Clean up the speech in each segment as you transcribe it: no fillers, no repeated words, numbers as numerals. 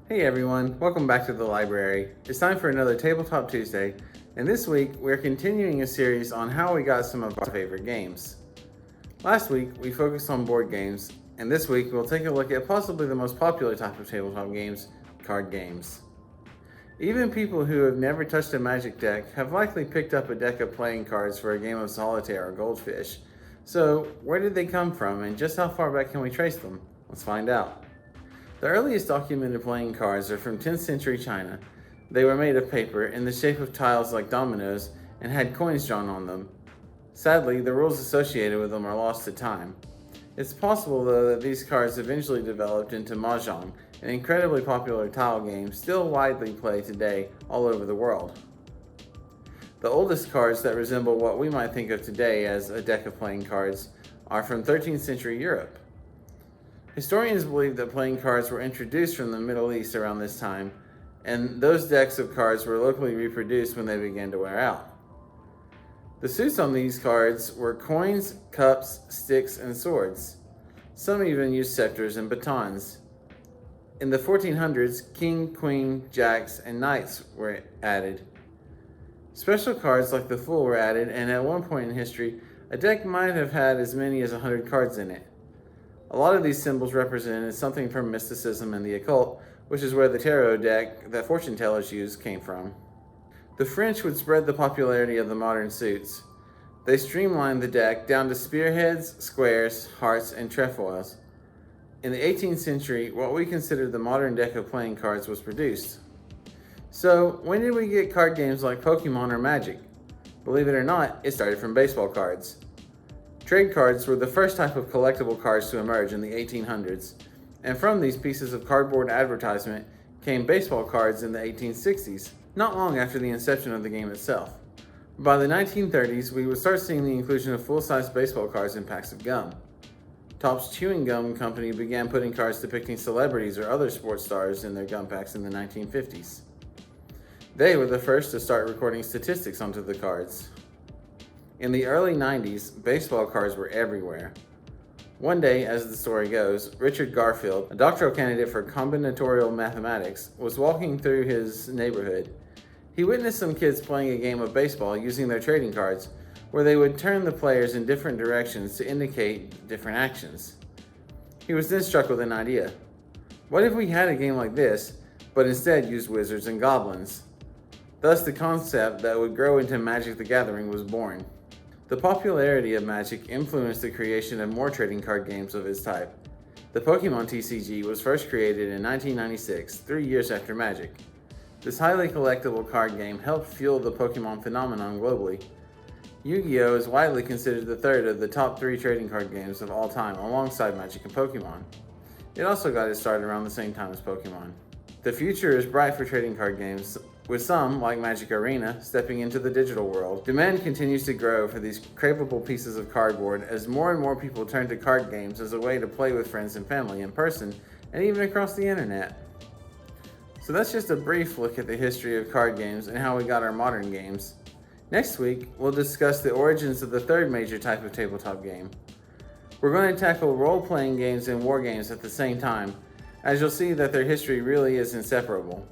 Hey everyone, welcome back to the library. It's time for another Tabletop Tuesday, and this week we're continuing a series on how we got some of our favorite games. Last week we focused on board games, and this week we'll take a look at possibly the most popular type of tabletop games, card games. Even people who have never touched a Magic deck have likely picked up a deck of playing cards for a game of solitaire or goldfish. So where did they come from, and just how far back can we trace them? Let's find out. The earliest documented playing cards are from 10th century China. They were made of paper in the shape of tiles like dominoes and had coins drawn on them. Sadly, the rules associated with them are lost to time. It's possible though that these cards eventually developed into Mahjong, an incredibly popular tile game still widely played today all over the world. The oldest cards that resemble what we might think of today as a deck of playing cards are from 13th century Europe. Historians believe that playing cards were introduced from the Middle East around this time, and those decks of cards were locally reproduced when they began to wear out. The suits on these cards were coins, cups, sticks, and swords. Some even used scepters and batons. In the 1400s, king, queen, jacks, and knights were added. Special cards like the Fool were added, and at one point in history, a deck might have had as many as 100 cards in it. A lot of these symbols represented something from mysticism and the occult, which is where the tarot deck that fortune tellers used came from. The French would spread the popularity of the modern suits. They streamlined the deck down to spearheads, squares, hearts, and trefoils. In the 18th century, what we consider the modern deck of playing cards was produced. So, when did we get card games like Pokemon or Magic? Believe it or not, it started from baseball cards. Trade cards were the first type of collectible cards to emerge in the 1800s, and from these pieces of cardboard advertisement came baseball cards in the 1860s, not long after the inception of the game itself. By the 1930s, we would start seeing the inclusion of full-size baseball cards in packs of gum. Topps Chewing Gum Company began putting cards depicting celebrities or other sports stars in their gum packs in the 1950s. They were the first to start recording statistics onto the cards. In the early 90s, baseball cards were everywhere. One day, as the story goes, Richard Garfield, a doctoral candidate for combinatorial mathematics, was walking through his neighborhood. He witnessed some kids playing a game of baseball using their trading cards, where they would turn the players in different directions to indicate different actions. He was then struck with an idea. What if we had a game like this, but instead used wizards and goblins? Thus, the concept that would grow into Magic the Gathering was born. The popularity of Magic influenced the creation of more trading card games of its type. The Pokemon TCG was first created in 1996, 3 years after Magic. This highly collectible card game helped fuel the Pokemon phenomenon globally. Yu-Gi-Oh! Is widely considered the third of the top 3 trading card games of all time, alongside Magic and Pokemon. It also got its start around the same time as Pokemon. The future is bright for trading card games, with some, like Magic Arena, stepping into the digital world. Demand continues to grow for these craveable pieces of cardboard as more and more people turn to card games as a way to play with friends and family in person, and even across the internet. So that's just a brief look at the history of card games and how we got our modern games. Next week, we'll discuss the origins of the third major type of tabletop game. We're going to tackle role-playing games and war games at the same time, as you'll see that their history really is inseparable.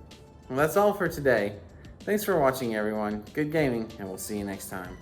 Well, that's all for today. Thanks for watching, everyone. Good gaming, and we'll see you next time.